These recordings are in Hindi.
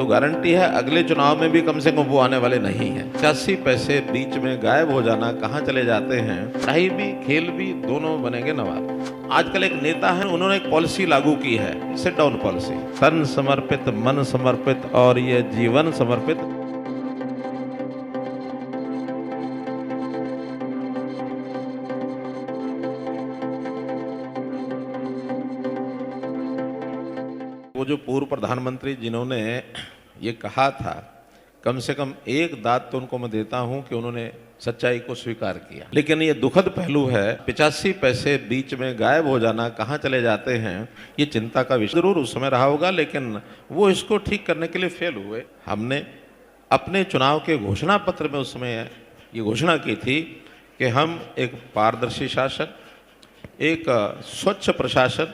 तो गारंटी है अगले चुनाव में भी कम से कम वो आने वाले नहीं है। 85 पैसे बीच में गायब हो जाना, कहाँ चले जाते हैं। पढ़ाई भी खेल भी दोनों बनेंगे नवाब। आजकल एक नेता है, उन्होंने एक पॉलिसी लागू की है, सिट डाउन पॉलिसी। तन समर्पित, मन समर्पित और ये जीवन समर्पित। वो जो पूर्व प्रधानमंत्री जिन्होंने ये कहा था, कम से कम एक दाद तो उनको मैं देता हूं कि उन्होंने सच्चाई को स्वीकार किया। लेकिन ये दुखद पहलू है, 85 पैसे बीच में गायब हो जाना, कहाँ चले जाते हैं, ये चिंता का विषय जरूर उस समय रहा होगा, लेकिन वो इसको ठीक करने के लिए फेल हुए। हमने अपने चुनाव के घोषणा पत्र में उस समय ये घोषणा की थी कि हम एक पारदर्शी शासन, एक स्वच्छ प्रशासन,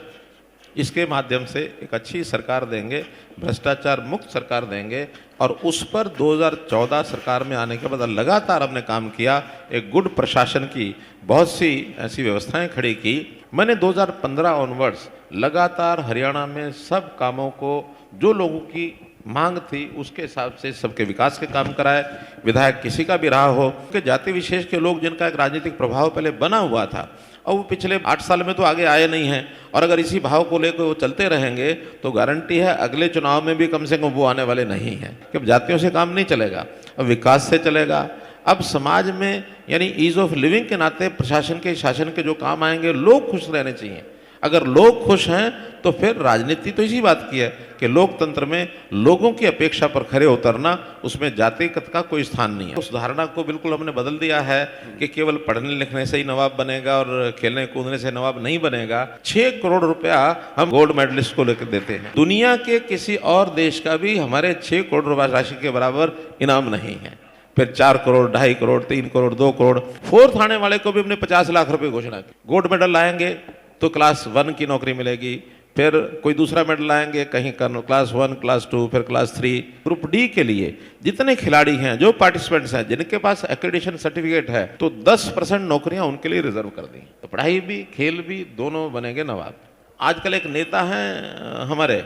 इसके माध्यम से एक अच्छी सरकार देंगे, भ्रष्टाचार मुक्त सरकार देंगे। और उस पर 2014 सरकार में आने के बाद लगातार हमने काम किया, एक गुड प्रशासन की बहुत सी ऐसी व्यवस्थाएं खड़ी की। मैंने 2015 ऑनवर्ड्स लगातार हरियाणा में सब कामों को, जो लोगों की मांग थी उसके हिसाब से सबके विकास के काम कराए। विधायक किसी का भी रहा हो, कि जाति विशेष के लोग जिनका एक राजनीतिक प्रभाव पहले बना हुआ था और वो पिछले 8 साल में तो आगे आए नहीं हैं, और अगर इसी भाव को लेकर वो चलते रहेंगे तो गारंटी है अगले चुनाव में भी कम से कम वो आने वाले नहीं हैं। कि जातियों से काम नहीं चलेगा, अब विकास से चलेगा। अब समाज में यानी ईज ऑफ लिविंग के नाते प्रशासन के, शासन के जो काम आएंगे, लोग खुश रहने चाहिए। अगर लोग खुश हैं तो फिर राजनीति तो इसी बात की है कि लोकतंत्र में लोगों की अपेक्षा पर खरे उतरना, उसमें जातिगत का कोई स्थान नहीं है। उस धारणा को बिल्कुल हमने बदल दिया है कि केवल पढ़ने लिखने से ही नवाब बनेगा और खेलने कूदने से नवाब नहीं बनेगा। 6 करोड़ रुपया हम गोल्ड मेडलिस्ट को लेकर देते हैं। दुनिया के किसी और देश का भी हमारे 6 करोड़ रुपया राशि के बराबर इनाम नहीं है। फिर 4 करोड़, 2.5 करोड़, 3 करोड़, 2 करोड़। 4th आने वाले को भी हमने 50 लाख रुपए घोषणा की। गोल्ड मेडल लाएंगे तो क्लास 1 की नौकरी मिलेगी, फिर कोई दूसरा मेडल लाएंगे कहीं क्लास 1, क्लास 2, फिर क्लास 3। ग्रुप डी के लिए जितने खिलाड़ी हैं, जो पार्टिसिपेंट्स हैं, जिनके पास एक्रेडिटेशन सर्टिफिकेट है, तो 10% नौकरियां उनके लिए रिजर्व कर दी। तो पढ़ाई भी खेल भी दोनों बनेंगे नवाब। आजकल एक नेता हैं हमारे,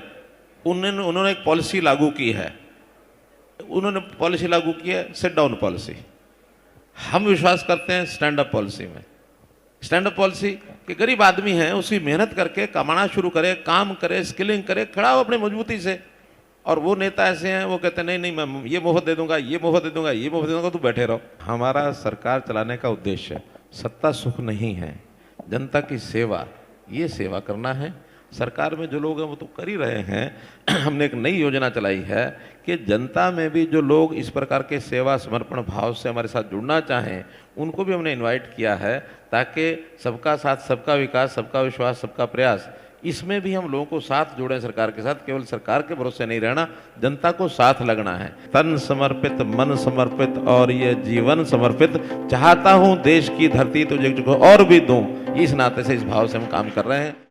उन्होंने एक पॉलिसी लागू की है। उन्होंने पॉलिसी लागू की है सिट डाउन पॉलिसी। हम विश्वास करते हैं स्टैंड अप पॉलिसी में। स्टैंड अप पॉलिसी कि गरीब आदमी है, उसी मेहनत करके कमाना शुरू करे, काम करे, स्किलिंग करे, खड़ा हो अपनी मजबूती से। और वो नेता ऐसे हैं, वो कहते हैं नहीं नहीं मैं ये मुफ्त दे दूंगा, ये मुफ्त दे दूंगा, ये मुफ्त दे दूंगा, तू बैठे रहो। हमारा सरकार चलाने का उद्देश्य सत्ता सुख नहीं है, जनता की सेवा, ये सेवा करना है। सरकार में जो लोग हैं वो तो कर ही रहे हैं। हमने एक नई योजना चलाई है कि जनता में भी जो लोग इस प्रकार के सेवा समर्पण भाव से हमारे साथ जुड़ना चाहें, उनको भी हमने इनवाइट किया है, ताकि सबका साथ, सबका विकास, सबका विश्वास, सबका प्रयास, इसमें भी हम लोगों को साथ जोड़ें सरकार के साथ। केवल सरकार के भरोसे नहीं रहना, जनता को साथ लगना है। तन समर्पित, मन समर्पित और ये जीवन समर्पित। चाहता हूँ देश की धरती तुझे और भी दूं, इस नाते से, इस भाव से हम काम कर रहे हैं।